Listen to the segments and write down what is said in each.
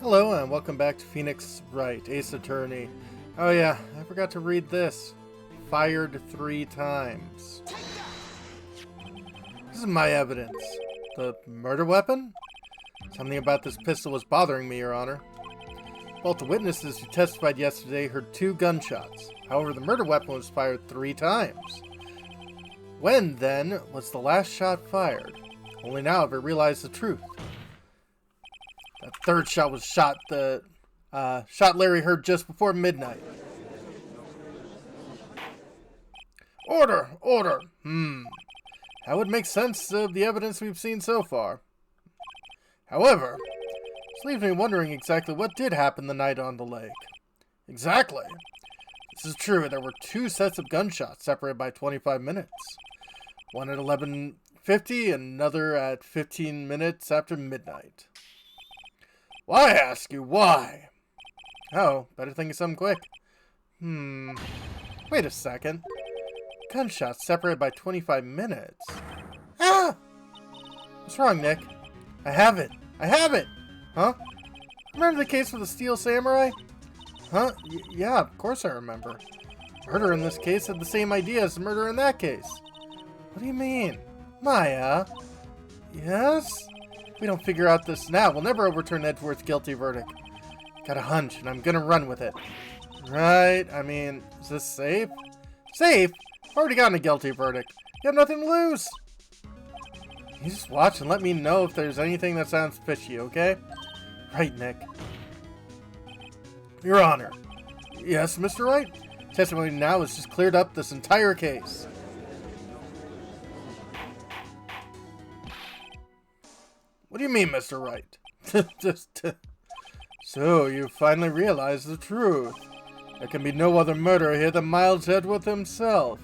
Hello and welcome back to Phoenix Wright, Ace Attorney. Oh yeah, I forgot to read this. Fired 3 times. This is my evidence. The murder weapon? Something about this pistol was bothering me, Your Honor. Both the witnesses who testified yesterday heard 2 gunshots. However, the murder weapon was fired 3 times. When, then, was the last shot fired? Only now have I realized the truth. That third shot was shot Larry heard just before midnight. Order! Order! That would make sense of the evidence we've seen so far. However, this leaves me wondering exactly what did happen the night on the lake. Exactly. This is true. There were 2 sets of gunshots separated by 25 minutes. One at 11:50 and another at 15 minutes after midnight. Why, I ask you, why? Oh, better think of something quick. Wait a second. Gunshots separated by 25 minutes. Ah! What's wrong, Nick? I have it. I have it! Huh? Remember the case with the Steel Samurai? Huh? Yeah, of course I remember. Murder in this case had the same idea as the murder in that case. What do you mean? Maya? Yes? If we don't figure out this now, we'll never overturn Edgeworth's guilty verdict. Got a hunch, and I'm gonna run with it. Right? I mean, is this safe? Safe? I've already gotten a guilty verdict. You have nothing to lose. You just watch and let me know if there's anything that sounds fishy, okay? Right, Nick. Your Honor. Yes, Mr. Wright? Testimony now has just cleared up this entire case. What do you mean, Mr. Wright? So, you finally realized the truth. There can be no other murderer here than Miles Edgeworth himself.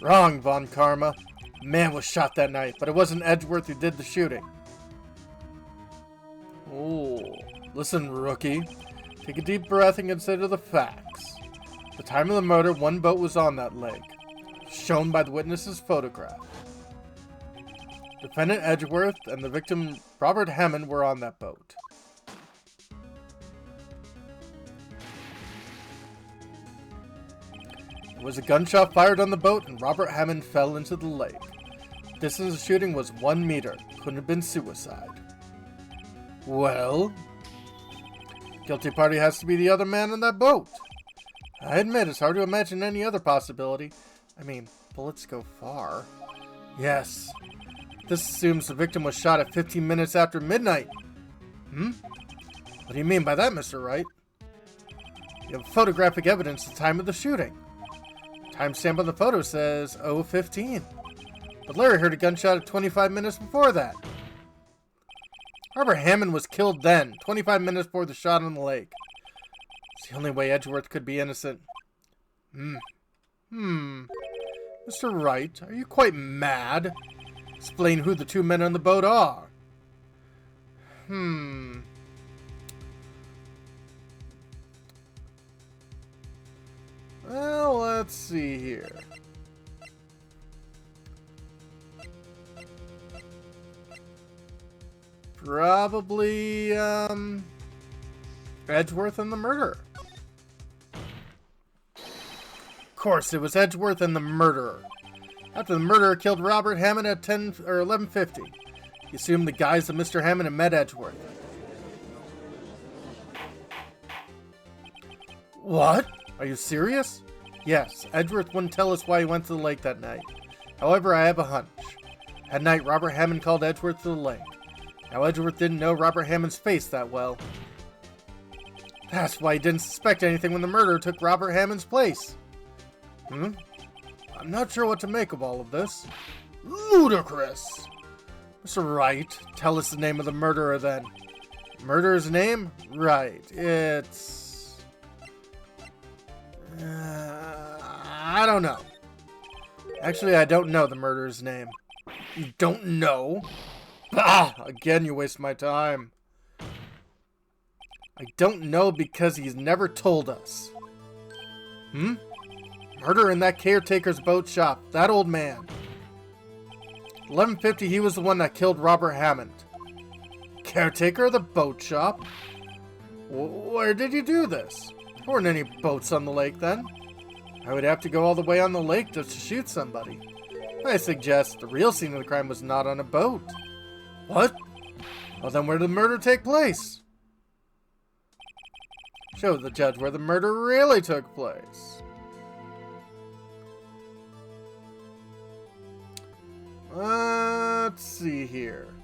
Wrong, Von Karma. A man was shot that night, but it wasn't Edgeworth who did the shooting. Oh, listen, rookie. Take a deep breath and consider the facts. At the time of the murder, 1 boat was on that lake, shown by the witness's photograph. Defendant Edgeworth and the victim Robert Hammond were on that boat. There was a gunshot fired on the boat and Robert Hammond fell into the lake. The distance of the shooting was 1 meter. Couldn't have been suicide. Well, guilty party has to be the other man on that boat. I admit it's hard to imagine any other possibility. I mean, bullets go far. Yes. This assumes the victim was shot at 15 minutes after midnight. What do you mean by that, Mr. Wright? You have photographic evidence at the time of the shooting. Timestamp on the photo says 0:15. But Larry heard a gunshot at 25 minutes before that. Robert Hammond was killed then, 25 minutes before the shot on the lake. It's the only way Edgeworth could be innocent. Mr. Wright, are you quite mad? Explain who the 2 men on the boat are. Well, let's see here. Probably, Edgeworth and the murderer. Of course, it was Edgeworth and the murderer. After the murderer killed Robert Hammond at 11:50, he assumed the guise of Mr. Hammond and met Edgeworth. What? Are you serious? Yes, Edgeworth wouldn't tell us why he went to the lake that night. However, I have a hunch. That night, Robert Hammond called Edgeworth to the lake. Now, Edgeworth didn't know Robert Hammond's face that well. That's why he didn't suspect anything when the murderer took Robert Hammond's place. I'm not sure what to make of all of this. Ludicrous! Mr. Wright, tell us the name of the murderer then. Murderer's name? Right, it's... I don't know. Actually, I don't know the murderer's name. You don't know? Bah! Again, you waste my time. I don't know because he's never told us. Murder in that caretaker's boat shop. That old man. 11:50, he was the one that killed Robert Hammond. caretaker of the boat shop? Where did you do this? There weren't any boats on the lake then. I would have to go all the way on the lake just to shoot somebody. I suggest the real scene of the crime was not on a boat. What? Well, then where did the murder take place? Show the judge where the murder really took place. Let's see here.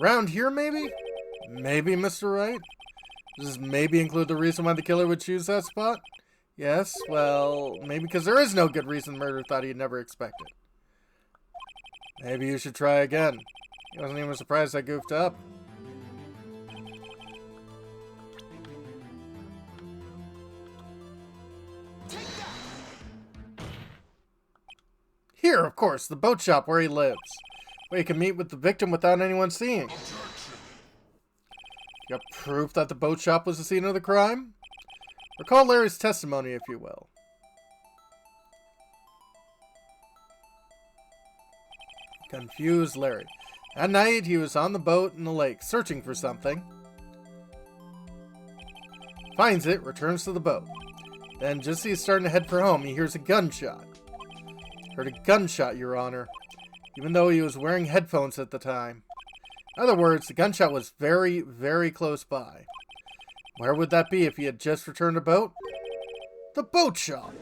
Around here, maybe? Maybe, Mr. Wright? Does this maybe include the reason why the killer would choose that spot? Yes, well, maybe because there is no good reason the murderer thought he'd never expect it. Maybe you should try again. He wasn't even surprised I goofed up. Here, of course, the boat shop where he lives. Where you can meet with the victim without anyone seeing. You got proof that the boat shop was the scene of the crime? Recall Larry's testimony, if you will. Confused Larry. At night, he was on the boat in the lake, searching for something. Finds it, returns to the boat. Then, just as he's starting to head for home, he hears a gunshot. Heard a gunshot, Your Honor. Even though he was wearing headphones at the time. In other words, the gunshot was very, very close by. Where would that be if he had just returned a boat? The boat shop!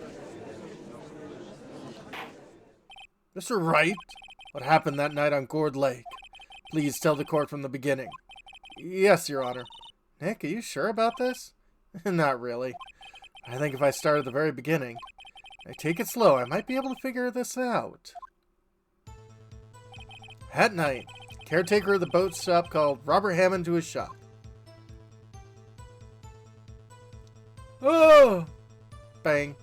Mr. Wright, what happened that night on Gourd Lake? Please tell the court from the beginning. Yes, Your Honor. Nick, are you sure about this? Not really. I think if I start at the very beginning, I take it slow, I might be able to figure this out. At night, caretaker of the boat shop called Robert Hammond to his shop. Oh! Bang.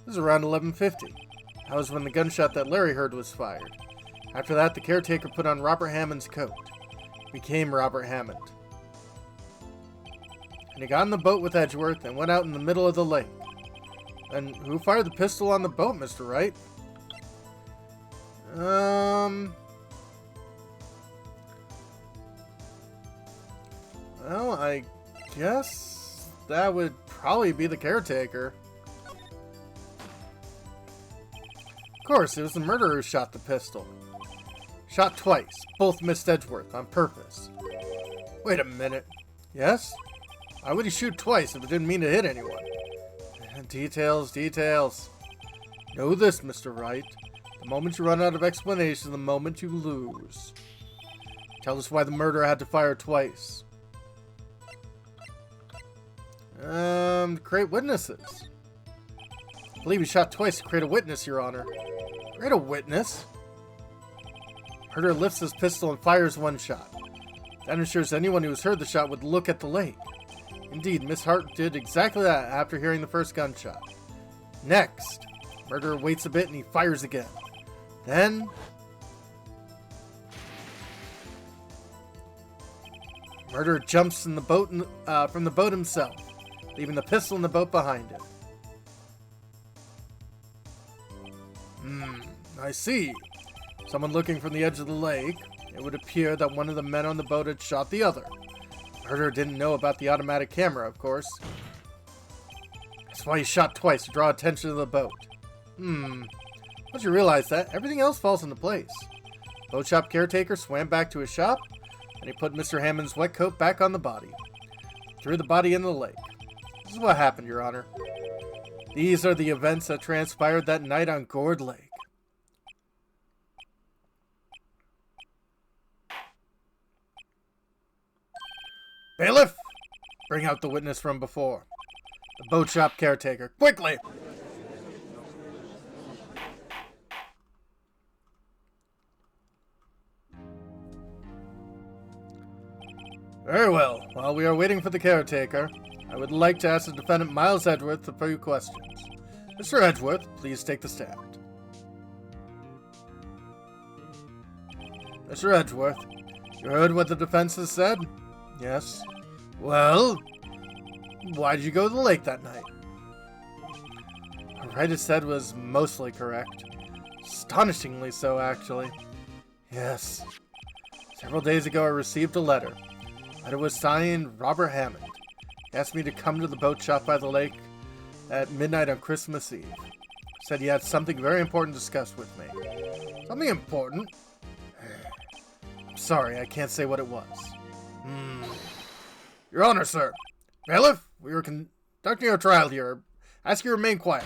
This is around 11:50. That was when the gunshot that Larry heard was fired. After that, the caretaker put on Robert Hammond's coat. Became Robert Hammond. And he got in the boat with Edgeworth and went out in the middle of the lake. And who fired the pistol on the boat, Mr. Wright? Well, I guess that would probably be the caretaker. Of course, it was the murderer who shot the pistol. Shot twice. Both missed Edgeworth on purpose. Wait a minute. Yes? Why would he shoot twice if it didn't mean to hit anyone? Details, details. Know this, Mr. Wright. The moment you run out of explanation, the moment you lose. Tell us why the murderer had to fire twice. Create witnesses. I believe he shot twice to create a witness, Your Honor. Create a witness? Murderer lifts his pistol and fires one shot. That ensures anyone who has heard the shot would look at the lake. Indeed, Miss Hart did exactly that after hearing the first gunshot. Next, murderer waits a bit and he fires again. Then, murderer jumps in the boat from the boat himself, leaving the pistol in the boat behind him. I see. Someone looking from the edge of the lake. It would appear that one of the men on the boat had shot the other. Murderer didn't know about the automatic camera, of course. That's why he shot twice, to draw attention to the boat. Once you realize that, everything else falls into place. Boat shop caretaker swam back to his shop, and he put Mr. Hammond's wet coat back on the body. Threw the body into the lake. This is what happened, Your Honor. These are the events that transpired that night on Gourd Lake. Bailiff! Bring out the witness from before. The boat shop caretaker. Quickly! Very well. While we are waiting for the caretaker, I would like to ask the defendant Miles Edgeworth a few questions. Mr. Edgeworth, please take the stand. Mr. Edgeworth, you heard what the defense has said? Yes. Well, why did you go to the lake that night? What Wright had said was mostly correct. Astonishingly so, actually. Yes. Several days ago I received a letter. And it was signed Robert Hammond. He asked me to come to the boat shop by the lake at midnight on Christmas Eve. Said he had something very important to discuss with me. Something important? I'm sorry, I can't say what it was. Your Honor, sir. Bailiff, we were conducting our trial here. Ask you to remain quiet.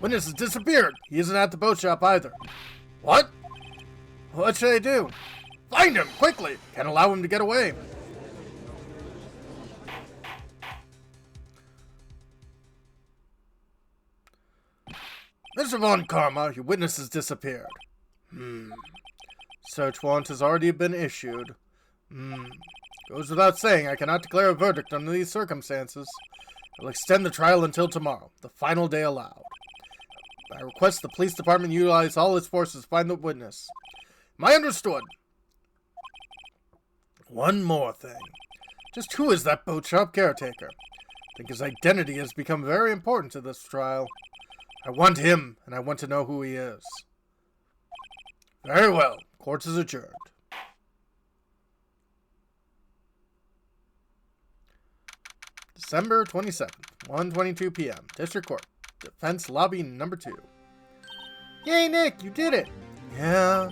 Witness has disappeared. He isn't at the boat shop either. What? What should I do? Find him, quickly! Can't allow him to get away. Mr. Von Karma, your witness has disappeared. Search warrant has already been issued. Goes without saying, I cannot declare a verdict under these circumstances. I will extend the trial until tomorrow, the final day allowed. I request the police department utilize all its forces to find the witness. Am I understood? One more thing. Just who is that boat shop caretaker? I think his identity has become very important to this trial. I want him, and I want to know who he is. Very well. Court is adjourned. December 27th, 1:22 p.m. District Court. Defense Lobby number 2. Yay, Nick, you did it! Yeah.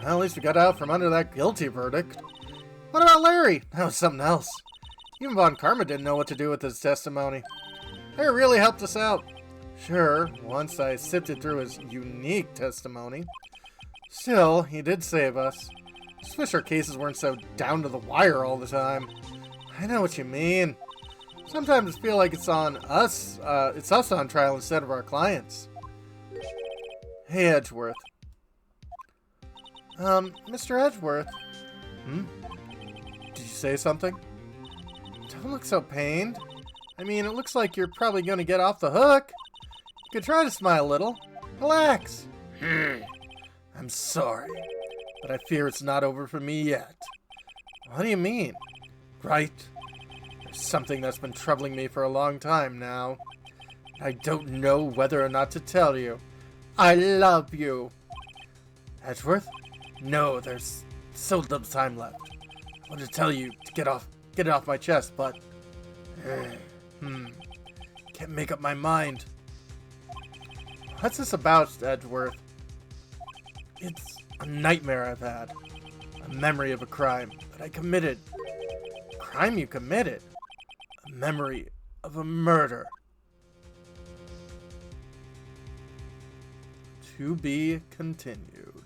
Well, at least we got out from under that guilty verdict. What about Larry? That was something else. Even Von Karma didn't know what to do with his testimony. Larry really helped us out. Sure, once I sifted through his unique testimony. Still, he did save us. Just wish our cases weren't so down to the wire all the time. I know what you mean. Sometimes I feel like it's on us. It's us on trial instead of our clients. Hey, Edgeworth. Mr. Edgeworth. Did you say something? Don't look so pained. I mean, it looks like you're probably going to get off the hook. You could try to smile a little. Relax. I'm sorry, but I fear it's not over for me yet. What do you mean? Right. There's something that's been troubling me for a long time now. I don't know whether or not to tell you. I love you. Edgeworth? No, there's so little time left. I want to tell you to get it off my chest, but can't make up my mind. What's this about, Edgeworth? It's a nightmare I've had. A memory of a crime that I committed. A crime you committed? A memory of a murder. To be continued.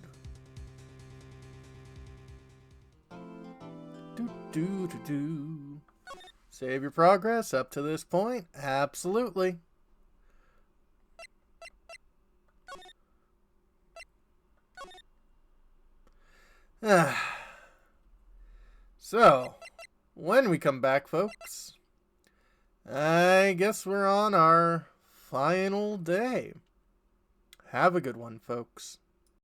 Save your progress up to this point? Absolutely. So, when we come back, folks, I guess we're on our final day. Have a good one, folks.